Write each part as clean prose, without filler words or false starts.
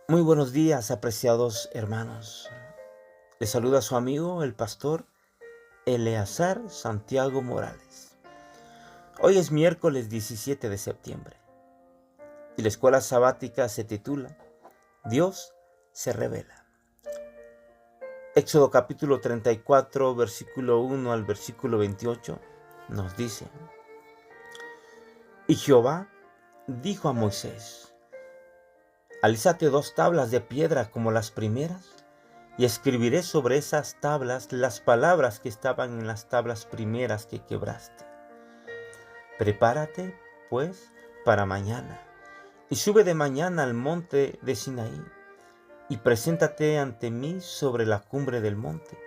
Muy buenos días, apreciados hermanos. Les saluda su amigo, el pastor Eleazar Santiago Morales. Hoy es miércoles 17 de septiembre y la escuela sabática se titula Dios se revela. Éxodo capítulo 34, versículo 1 al versículo 28 nos dice: Y Jehová dijo a Moisés: Alízate 2 tablas de piedra como las primeras, y escribiré sobre esas tablas las palabras que estaban en las tablas primeras que quebraste. Prepárate, pues, para mañana, y sube de mañana al monte de Sinaí, y preséntate ante mí sobre la cumbre del monte,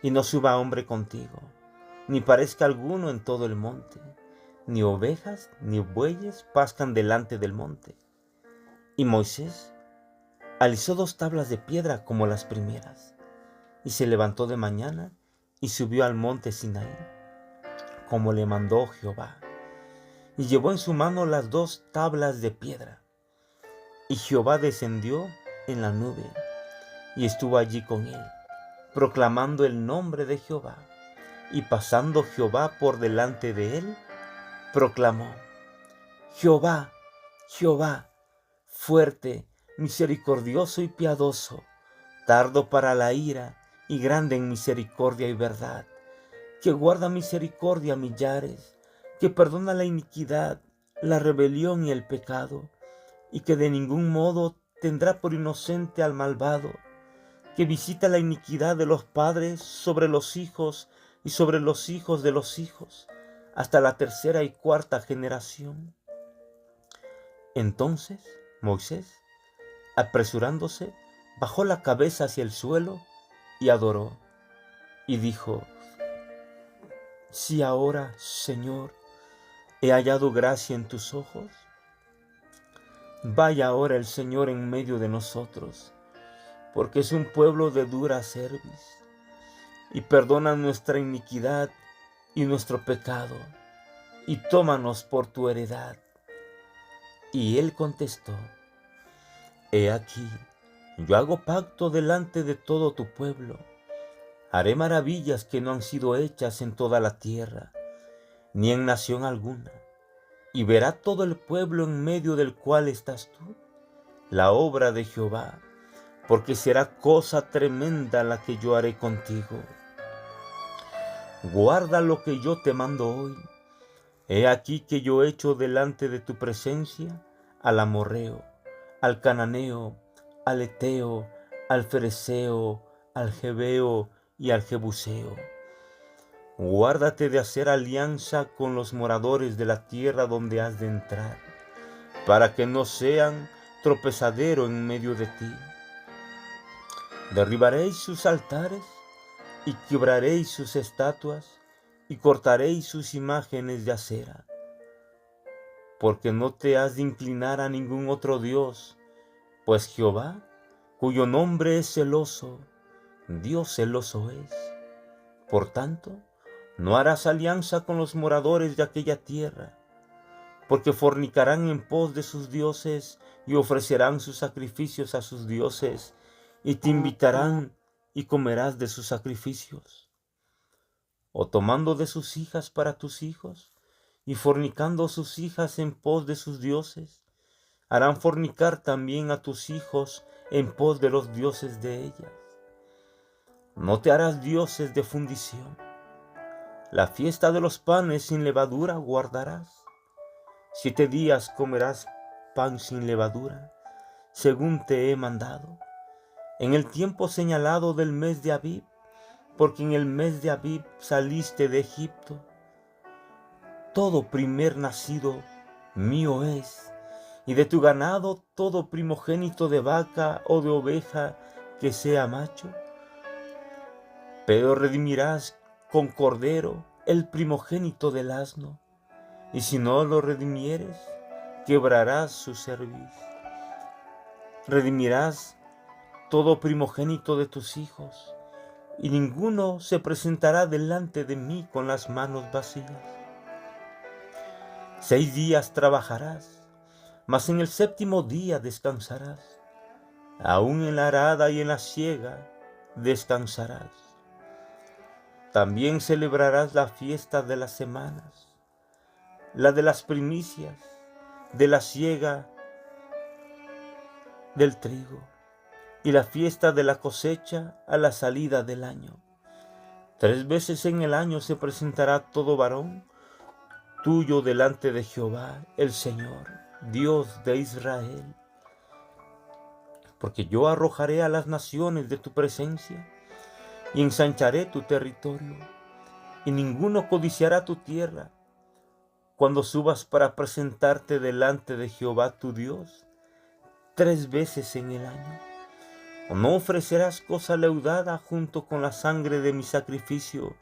y no suba hombre contigo, ni parezca alguno en todo el monte, ni ovejas ni bueyes pascan delante del monte. Y Moisés alisó 2 tablas de piedra como las primeras, y se levantó de mañana y subió al monte Sinaí, como le mandó Jehová, y llevó en su mano las 2 tablas de piedra. Y Jehová descendió en la nube, y estuvo allí con él, proclamando el nombre de Jehová. Y pasando Jehová por delante de él, proclamó: Jehová, Jehová, fuerte, misericordioso y piadoso, tardo para la ira y grande en misericordia y verdad, que guarda misericordia a millares, que perdona la iniquidad, la rebelión y el pecado, y que de ningún modo tendrá por inocente al malvado, que visita la iniquidad de los padres sobre los hijos y sobre los hijos de los hijos, hasta la 3ª y 4ª generación. Entonces Moisés, apresurándose, bajó la cabeza hacia el suelo y adoró, y dijo: Si ahora, Señor, he hallado gracia en tus ojos, vaya ahora el Señor en medio de nosotros, porque es un pueblo de dura cerviz, y perdona nuestra iniquidad y nuestro pecado, y tómanos por tu heredad. Y él contestó: He aquí, yo hago pacto delante de todo tu pueblo, haré maravillas que no han sido hechas en toda la tierra, ni en nación alguna, y verá todo el pueblo en medio del cual estás tú, la obra de Jehová, porque será cosa tremenda la que yo haré contigo. Guarda lo que yo te mando hoy. He aquí que yo echo delante de tu presencia al amorreo, al cananeo, al eteo, al fereceo, al jebeo y al jebuseo. Guárdate de hacer alianza con los moradores de la tierra donde has de entrar, para que no sean tropezadero en medio de ti. Derribaréis sus altares y quebraréis sus estatuas y cortaréis sus imágenes de acera, porque no te has de inclinar a ningún otro Dios, pues Jehová, cuyo nombre es celoso, Dios celoso es. Por tanto, no harás alianza con los moradores de aquella tierra, porque fornicarán en pos de sus dioses y ofrecerán sus sacrificios a sus dioses, y te invitarán y comerás de sus sacrificios. O tomando de sus hijas para tus hijos, y fornicando sus hijas en pos de sus dioses, harán fornicar también a tus hijos en pos de los dioses de ellas. No te harás dioses de fundición. La fiesta de los panes sin levadura guardarás. 7 días comerás pan sin levadura, según te he mandado, en el tiempo señalado del mes de Abib, porque en el mes de Abib saliste de Egipto. Todo primer nacido mío es, y de tu ganado todo primogénito de vaca o de oveja que sea macho. Pero redimirás con cordero el primogénito del asno, y si no lo redimieres, quebrarás su cerviz. Redimirás todo primogénito de tus hijos, y ninguno se presentará delante de mí con las manos vacías. 6 días trabajarás, mas en el 7º día descansarás, Aún en la arada y en la siega descansarás. También celebrarás la fiesta de las semanas, la de las primicias, de la siega del trigo, y la fiesta de la cosecha a la salida del año. 3 veces en el año se presentará todo varón tuyo delante de Jehová, el Señor, Dios de Israel. Porque yo arrojaré a las naciones de tu presencia y ensancharé tu territorio, y ninguno codiciará tu tierra. Cuando subas para presentarte delante de Jehová tu Dios, 3 veces en el año, no ofrecerás cosa leudada junto con la sangre de mi sacrificio,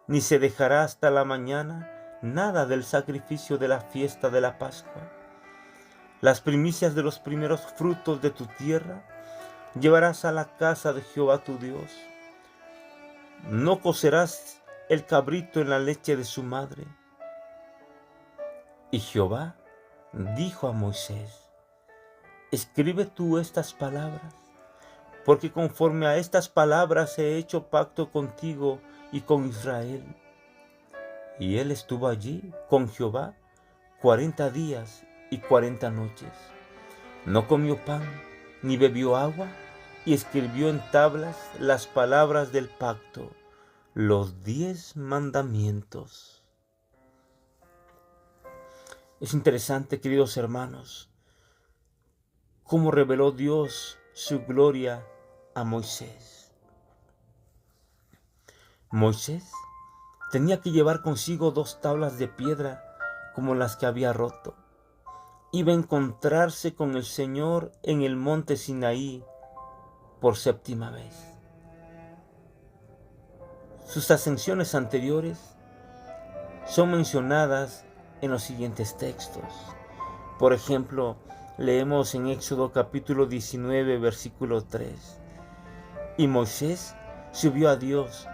ni se dejará hasta la mañana nada del sacrificio de la fiesta de la Pascua. Las primicias de los primeros frutos de tu tierra llevarás a la casa de Jehová tu Dios. No cocerás el cabrito en la leche de su madre. Y Jehová dijo a Moisés: escribe tú estas palabras, porque conforme a estas palabras he hecho pacto contigo y con Israel. Y él estuvo allí con Jehová 40 días y 40 noches. No comió pan ni bebió agua, y escribió en tablas las palabras del pacto, los 10 mandamientos. Es interesante, queridos hermanos, cómo reveló Dios su gloria a Moisés. Moisés tenía que llevar consigo 2 tablas de piedra como las que había roto. Iba a encontrarse con el Señor en el monte Sinaí por 7ª vez. Sus ascensiones anteriores son mencionadas en los siguientes textos. Por ejemplo, leemos en Éxodo capítulo 19, versículo 3. Y Moisés subió a Dios,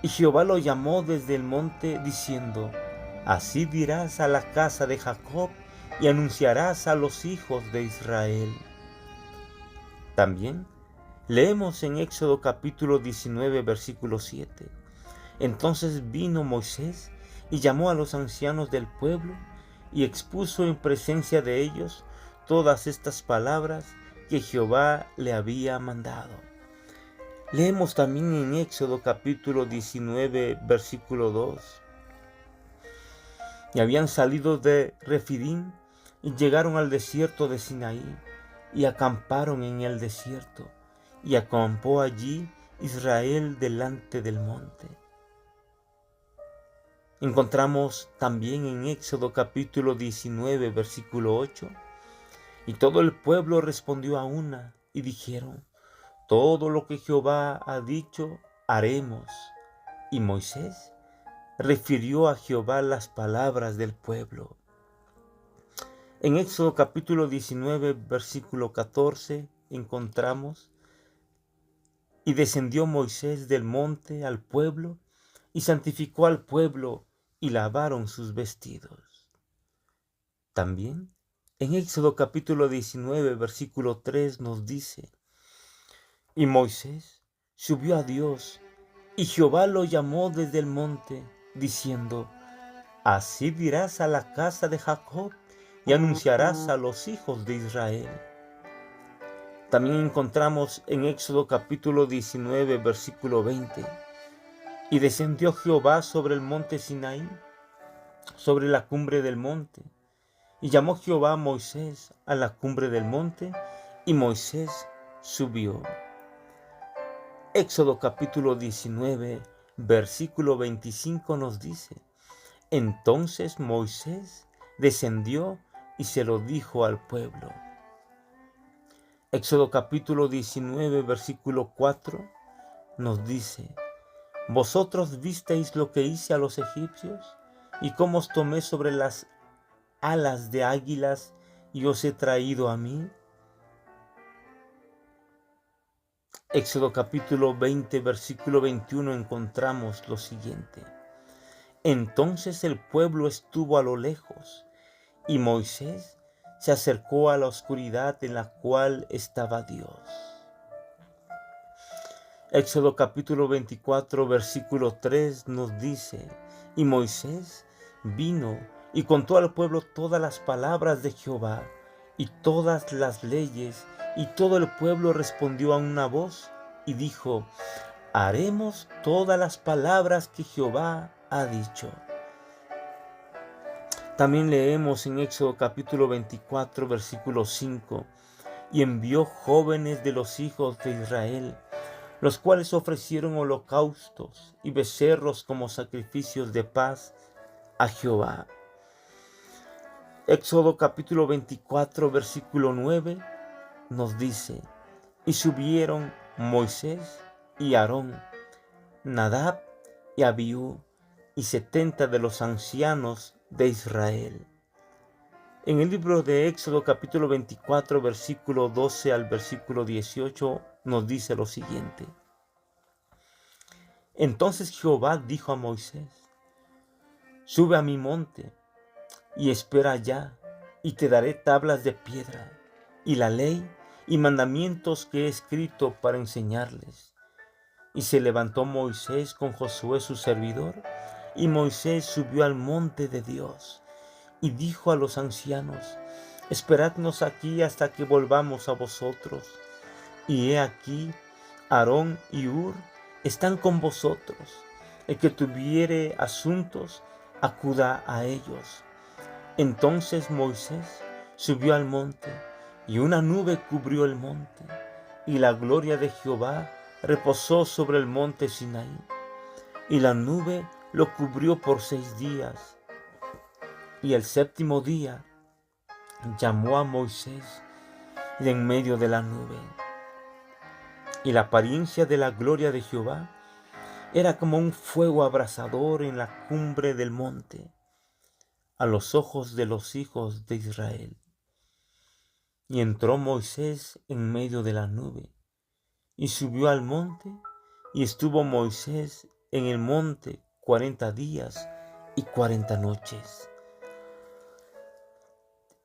y Jehová lo llamó desde el monte, diciendo: así dirás a la casa de Jacob y anunciarás a los hijos de Israel. También leemos en Éxodo capítulo 19, versículo 7. Entonces vino Moisés y llamó a los ancianos del pueblo y expuso en presencia de ellos todas estas palabras que Jehová le había mandado. Leemos también en Éxodo capítulo 19, versículo 2. Y habían salido de Refidim y llegaron al desierto de Sinaí y acamparon en el desierto, y acampó allí Israel delante del monte. Encontramos también en Éxodo capítulo 19, versículo 8. Y todo el pueblo respondió a una y dijeron: todo lo que Jehová ha dicho haremos. Y Moisés refirió a Jehová las palabras del pueblo. En Éxodo capítulo 19, versículo 14 encontramos: y descendió Moisés del monte al pueblo y santificó al pueblo y lavaron sus vestidos. También en Éxodo capítulo 19, versículo 3 nos dice: y Moisés subió a Dios, y Jehová lo llamó desde el monte, diciendo: así dirás a la casa de Jacob y anunciarás a los hijos de Israel. También encontramos en Éxodo capítulo 19, versículo 20. Y descendió Jehová sobre el monte Sinaí, sobre la cumbre del monte. Y llamó Jehová a Moisés a la cumbre del monte, y Moisés subió. Éxodo capítulo 19, versículo 25 nos dice: entonces Moisés descendió y se lo dijo al pueblo. Éxodo capítulo 19, versículo 4 nos dice: vosotros visteis lo que hice a los egipcios, y cómo os tomé sobre las alas de águilas y os he traído a mí. Éxodo capítulo 20, versículo 21 encontramos lo siguiente: entonces el pueblo estuvo a lo lejos, y Moisés se acercó a la oscuridad en la cual estaba Dios. Éxodo capítulo 24, versículo 3 nos dice: y Moisés vino y contó al pueblo todas las palabras de Jehová y todas las leyes, y todo el pueblo respondió a una voz y dijo: haremos todas las palabras que Jehová ha dicho. También leemos en Éxodo capítulo 24, versículo 5: y envió jóvenes de los hijos de Israel, los cuales ofrecieron holocaustos y becerros como sacrificios de paz a Jehová. Éxodo capítulo 24, versículo 9 nos dice: y subieron Moisés y Aarón, Nadab y Abiú, y 70 de los ancianos de Israel. En el libro de Éxodo capítulo 24, versículo 12 al versículo 18 nos dice lo siguiente: entonces Jehová dijo a Moisés: sube a mi monte y espera allá, y te daré tablas de piedra, y la ley y mandamientos que he escrito para enseñarles. Y se levantó Moisés con Josué su servidor, y Moisés subió al monte de Dios, y dijo a los ancianos: esperadnos aquí hasta que volvamos a vosotros. Y he aquí, Aarón y Hur están con vosotros. El que tuviere asuntos, acuda a ellos. Entonces Moisés subió al monte, y una nube cubrió el monte, y la gloria de Jehová reposó sobre el monte Sinaí. Y la nube lo cubrió por 6 días. Y el séptimo día llamó a Moisés de en medio de la nube. Y la apariencia de la gloria de Jehová era como un fuego abrasador en la cumbre del monte, a los ojos de los hijos de Israel. Y entró Moisés en medio de la nube, y subió al monte, y estuvo Moisés en el monte 40 días y 40 noches.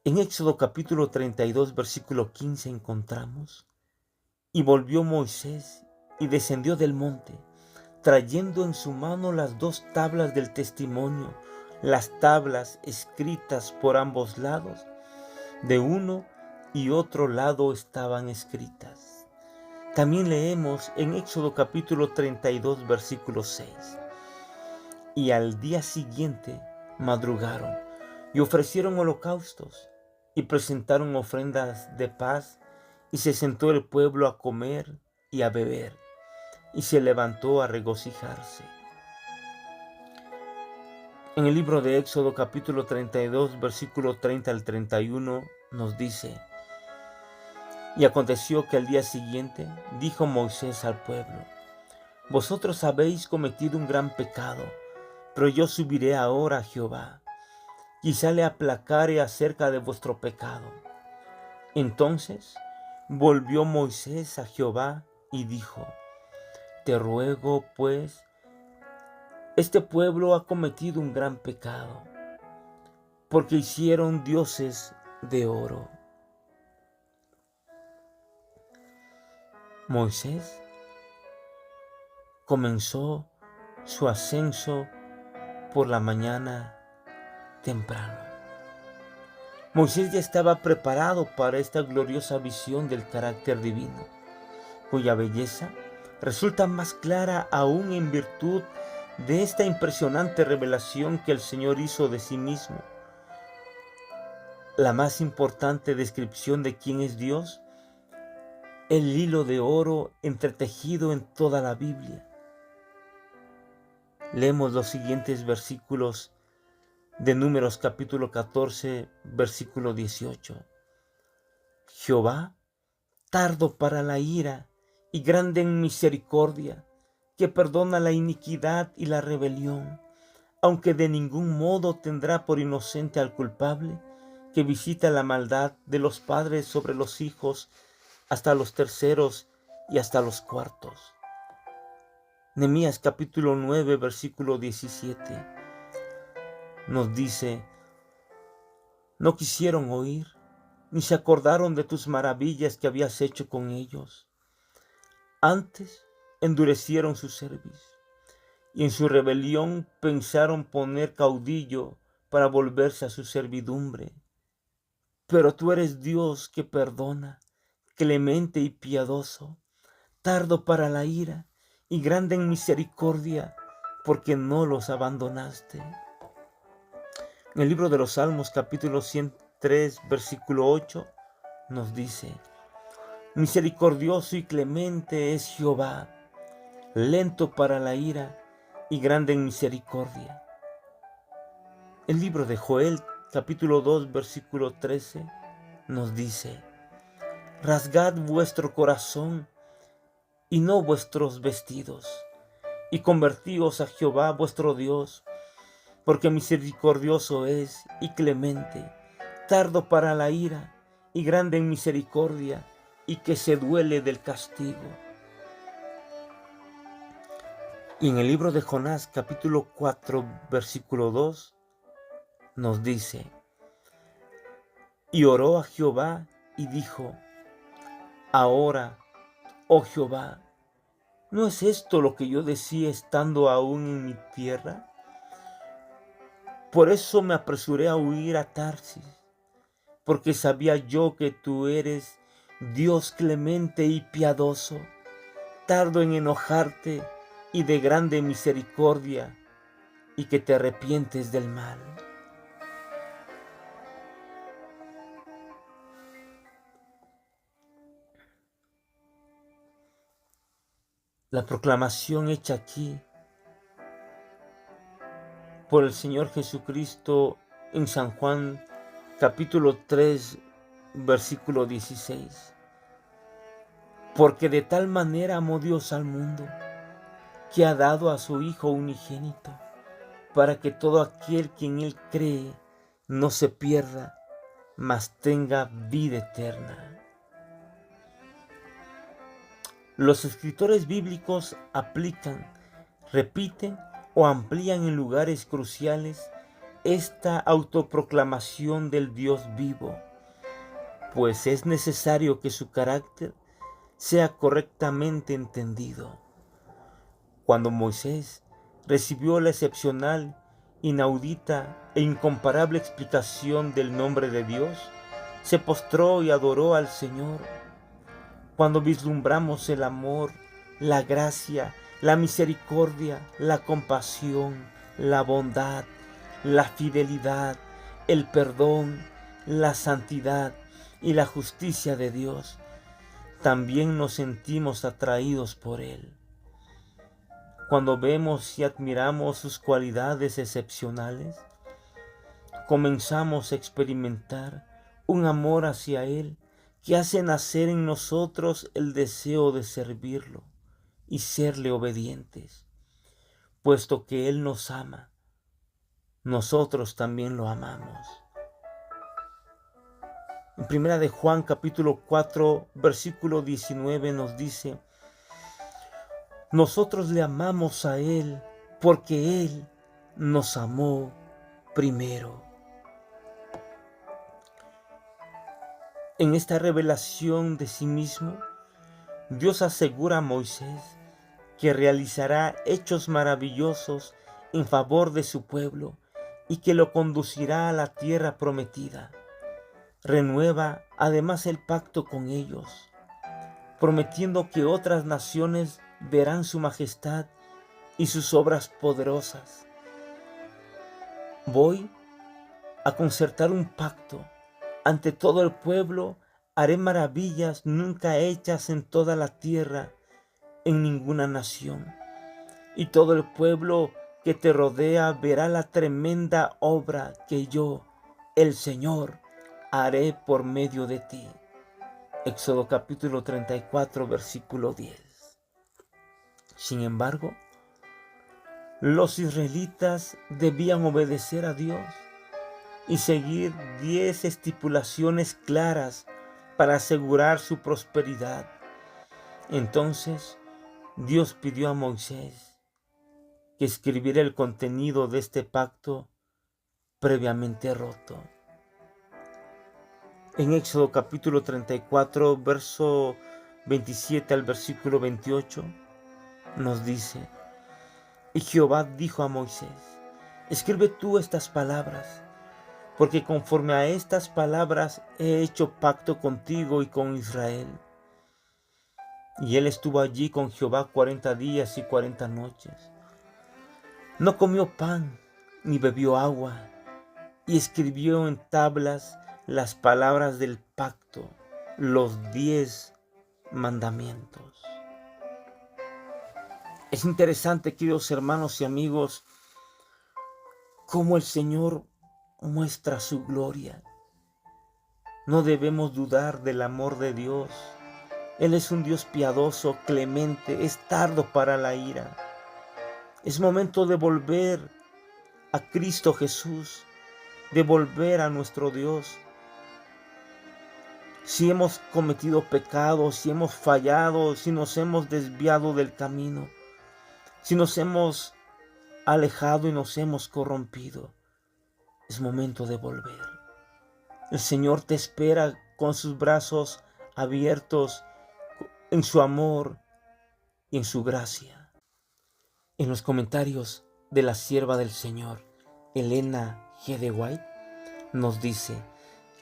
En Éxodo capítulo 32, versículo 15 encontramos: y volvió Moisés y descendió del monte, trayendo en su mano las 2 tablas del testimonio, las tablas escritas por ambos lados, de uno y otro lado estaban escritas. También leemos en Éxodo capítulo 32, versículo 6: y al día siguiente madrugaron y ofrecieron holocaustos y presentaron ofrendas de paz, y se sentó el pueblo a comer y a beber, y se levantó a regocijarse. En el libro de Éxodo capítulo 32, versículo 30 al 31 nos dice: y aconteció que al día siguiente dijo Moisés al pueblo: vosotros habéis cometido un gran pecado, pero yo subiré ahora a Jehová, quizá le aplacare acerca de vuestro pecado. Entonces volvió Moisés a Jehová y dijo: te ruego, pues, este pueblo ha cometido un gran pecado, porque hicieron dioses de oro. Moisés comenzó su ascenso por la mañana temprano. Moisés ya estaba preparado para esta gloriosa visión del carácter divino, cuya belleza resulta más clara aún en virtud de esta impresionante revelación que el Señor hizo de sí mismo. La más importante descripción de quién es Dios, el hilo de oro entretejido en toda la Biblia. Leemos los siguientes versículos de Números capítulo 14, versículo 18. Jehová, tardo para la ira y grande en misericordia, que perdona la iniquidad y la rebelión, aunque de ningún modo tendrá por inocente al culpable, que visita la maldad de los padres sobre los hijos hasta los terceros y hasta los cuartos. Nehemías capítulo 9, versículo 17 nos dice: no quisieron oír, ni se acordaron de tus maravillas que habías hecho con ellos. Antes endurecieron su cerviz, y en su rebelión pensaron poner caudillo para volverse a su servidumbre. Pero tú eres Dios que perdona, clemente y piadoso, tardo para la ira y grande en misericordia, porque no los abandonaste. En el libro de los Salmos, capítulo 103, versículo 8, nos dice: misericordioso y clemente es Jehová, lento para la ira y grande en misericordia. El libro de Joel, capítulo 2, versículo 13, nos dice: rasgad vuestro corazón y no vuestros vestidos, y convertíos a Jehová vuestro Dios, porque misericordioso es y clemente, tardo para la ira y grande en misericordia, y que se duele del castigo. Y en el libro de Jonás, capítulo 4, versículo 2, nos dice: y oró a Jehová y dijo: ahora, oh Jehová, ¿no es esto lo que yo decía estando aún en mi tierra? Por eso me apresuré a huir a Tarsis, porque sabía yo que tú eres Dios clemente y piadoso, tardo en enojarte y de grande misericordia, y que te arrepientes del mal. La proclamación hecha aquí por el Señor Jesucristo en San Juan capítulo 3, versículo 16. Porque de tal manera amó Dios al mundo, que ha dado a su Hijo unigénito, para que todo aquel que en Él cree no se pierda, mas tenga vida eterna. Los escritores bíblicos aplican, repiten o amplían en lugares cruciales esta autoproclamación del Dios vivo, pues es necesario que su carácter sea correctamente entendido. Cuando Moisés recibió la excepcional, inaudita e incomparable explicación del nombre de Dios, se postró y adoró al Señor. Cuando vislumbramos el amor, la gracia, la misericordia, la compasión, la bondad, la fidelidad, el perdón, la santidad y la justicia de Dios, también nos sentimos atraídos por Él. Cuando vemos y admiramos sus cualidades excepcionales, comenzamos a experimentar un amor hacia Él que hace nacer en nosotros el deseo de servirlo y serle obedientes. Puesto que Él nos ama, nosotros también lo amamos. En primera de Juan capítulo 4, versículo 19 nos dice: nosotros le amamos a Él porque Él nos amó primero. En esta revelación de sí mismo, Dios asegura a Moisés que realizará hechos maravillosos en favor de su pueblo y que lo conducirá a la tierra prometida. Renueva además el pacto con ellos, prometiendo que otras naciones verán su majestad y sus obras poderosas. Voy a concertar un pacto ante todo el pueblo, haré maravillas nunca hechas en toda la tierra, en ninguna nación. Y todo el pueblo que te rodea verá la tremenda obra que yo, el Señor, haré por medio de ti. Éxodo capítulo 34, versículo 10. Sin embargo, los israelitas debían obedecer a Dios y seguir 10 estipulaciones claras para asegurar su prosperidad. Entonces, Dios pidió a Moisés que escribiera el contenido de este pacto previamente roto. En Éxodo capítulo 34, verso 27 al versículo 28, nos dice: Y Jehová dijo a Moisés: escribe tú estas palabras, porque conforme a estas palabras he hecho pacto contigo y con Israel. Y él estuvo allí con Jehová 40 días y 40 noches. No comió pan ni bebió agua, y escribió en tablas las palabras del pacto, los 10 mandamientos. Es interesante, queridos hermanos y amigos, cómo el Señor muestra su gloria. No debemos dudar del amor de Dios. Él es un Dios piadoso, clemente, es tardo para la ira. Es momento de volver a Cristo Jesús, de volver a nuestro Dios. Si hemos cometido pecados, si hemos fallado, si nos hemos desviado del camino, si nos hemos alejado y nos hemos corrompido, es momento de volver. El Señor te espera con sus brazos abiertos en su amor y en su gracia. En los comentarios de la sierva del Señor, Elena G. de White, nos dice: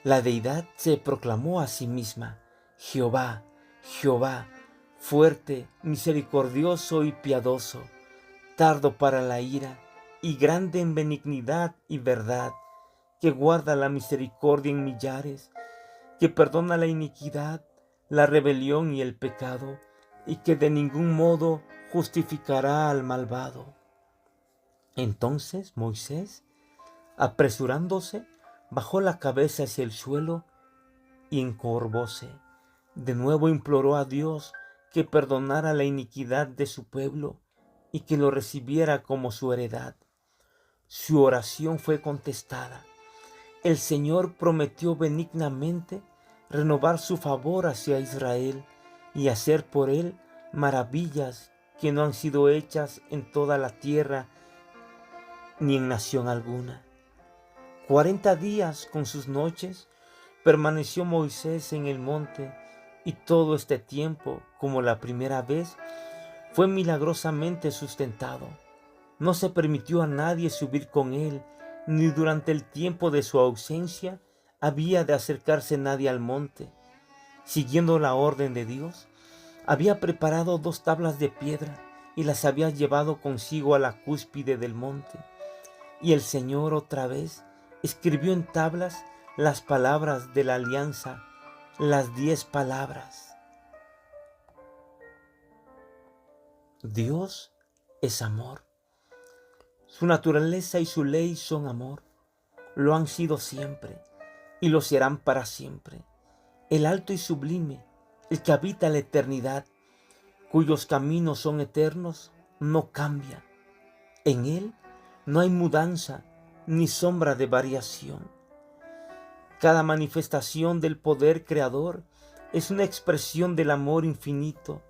la deidad se proclamó a sí misma: Jehová, Jehová, fuerte, misericordioso y piadoso, tardo para la ira y grande en benignidad y verdad, que guarda la misericordia en millares, que perdona la iniquidad, la rebelión y el pecado, y que de ningún modo justificará al malvado. Entonces Moisés, apresurándose, bajó la cabeza hacia el suelo y encorvóse. De nuevo imploró a Dios que perdonara la iniquidad de su pueblo y que lo recibiera como su heredad. Su oración fue contestada. El Señor prometió benignamente renovar su favor hacia Israel y hacer por él maravillas que no han sido hechas en toda la tierra ni en nación alguna. 40 días con sus noches permaneció Moisés en el monte, y todo este tiempo, como la primera vez, fue milagrosamente sustentado. No se permitió a nadie subir con él, ni durante el tiempo de su ausencia había de acercarse nadie al monte. Siguiendo la orden de Dios, había preparado 2 tablas de piedra y las había llevado consigo a la cúspide del monte. Y el Señor otra vez escribió en tablas las palabras de la alianza, las 10 palabras. Dios es amor. Su naturaleza y su ley son amor. Lo han sido siempre y lo serán para siempre. El alto y sublime, el que habita la eternidad, cuyos caminos son eternos, no cambia. En él no hay mudanza ni sombra de variación. Cada manifestación del poder creador es una expresión del amor infinito.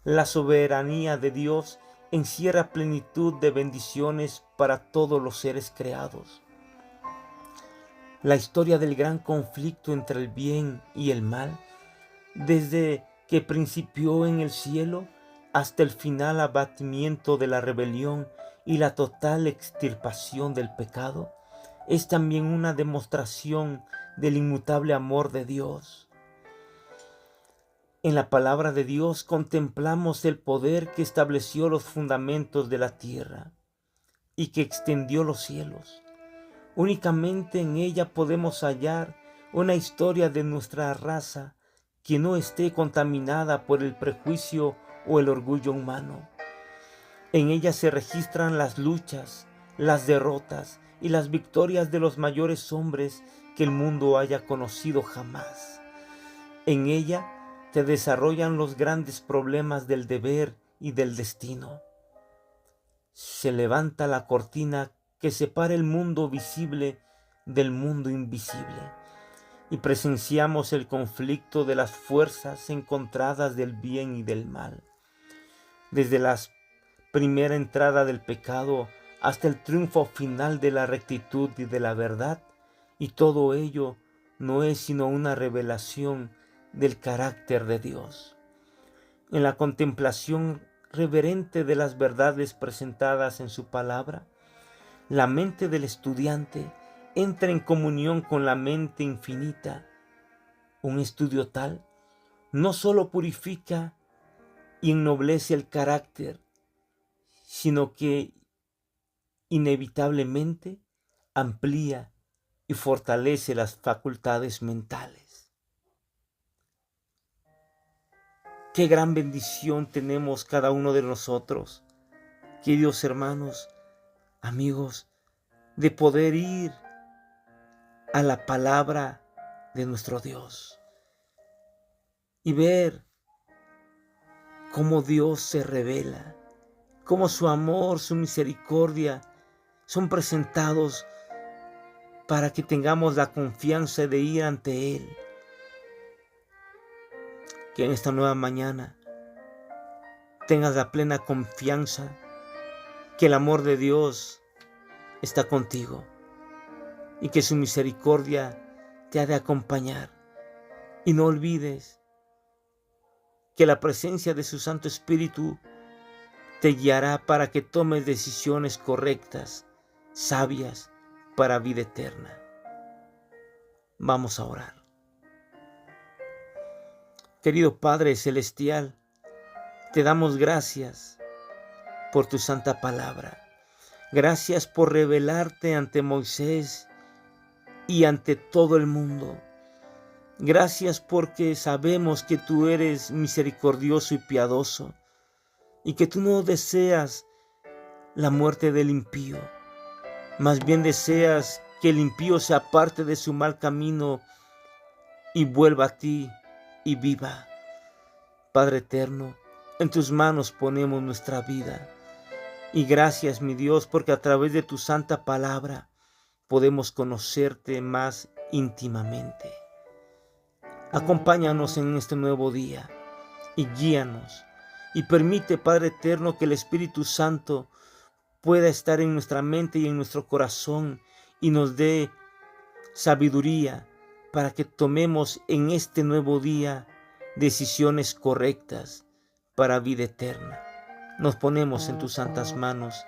La soberanía de Dios encierra plenitud de bendiciones para todos los seres creados. La historia del gran conflicto entre el bien y el mal, desde que principió en el cielo hasta el final abatimiento de la rebelión y la total extirpación del pecado, es también una demostración del inmutable amor de Dios. En la palabra de Dios contemplamos el poder que estableció los fundamentos de la tierra y que extendió los cielos. Únicamente en ella podemos hallar una historia de nuestra raza que no esté contaminada por el prejuicio o el orgullo humano. En ella se registran las luchas, las derrotas y las victorias de los mayores hombres que el mundo haya conocido jamás. En ella se desarrollan los grandes problemas del deber y del destino. Se levanta la cortina que separa el mundo visible del mundo invisible, y presenciamos el conflicto de las fuerzas encontradas del bien y del mal. Desde la primera entrada del pecado hasta el triunfo final de la rectitud y de la verdad, y todo ello no es sino una revelación del carácter de Dios. En la contemplación reverente de las verdades presentadas en su palabra, la mente del estudiante entra en comunión con la mente infinita. Un estudio tal no solo purifica y ennoblece el carácter, sino que inevitablemente amplía y fortalece las facultades mentales. Qué gran bendición tenemos cada uno de nosotros, queridos hermanos, amigos, de poder ir a la palabra de nuestro Dios y ver cómo Dios se revela, cómo su amor, su misericordia son presentados para que tengamos la confianza de ir ante Él. Que en esta nueva mañana tengas la plena confianza que el amor de Dios está contigo y que su misericordia te ha de acompañar. Y no olvides que la presencia de su Santo Espíritu te guiará para que tomes decisiones correctas, sabias, para vida eterna. Vamos a orar. Querido Padre Celestial, te damos gracias por tu santa palabra. Gracias por revelarte ante Moisés y ante todo el mundo. Gracias porque sabemos que tú eres misericordioso y piadoso y que tú no deseas la muerte del impío. Más bien deseas que el impío se aparte de su mal camino y vuelva a ti y viva. Padre eterno, en tus manos ponemos nuestra vida. Y gracias, mi Dios, porque a través de tu santa palabra podemos conocerte más íntimamente. Acompáñanos en este nuevo día y guíanos. Y permite, Padre eterno, que el Espíritu Santo pueda estar en nuestra mente y en nuestro corazón y nos dé sabiduría para que tomemos en este nuevo día decisiones correctas para vida eterna. Nos ponemos en tus santas manos.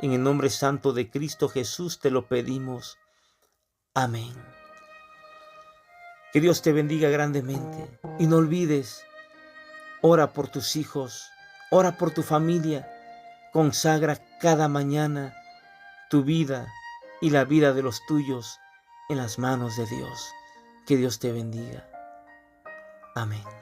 En el nombre santo de Cristo Jesús te lo pedimos. Amén. Que Dios te bendiga grandemente. Y no olvides, ora por tus hijos, ora por tu familia. Consagra cada mañana tu vida y la vida de los tuyos en las manos de Dios. Que Dios te bendiga. Amén.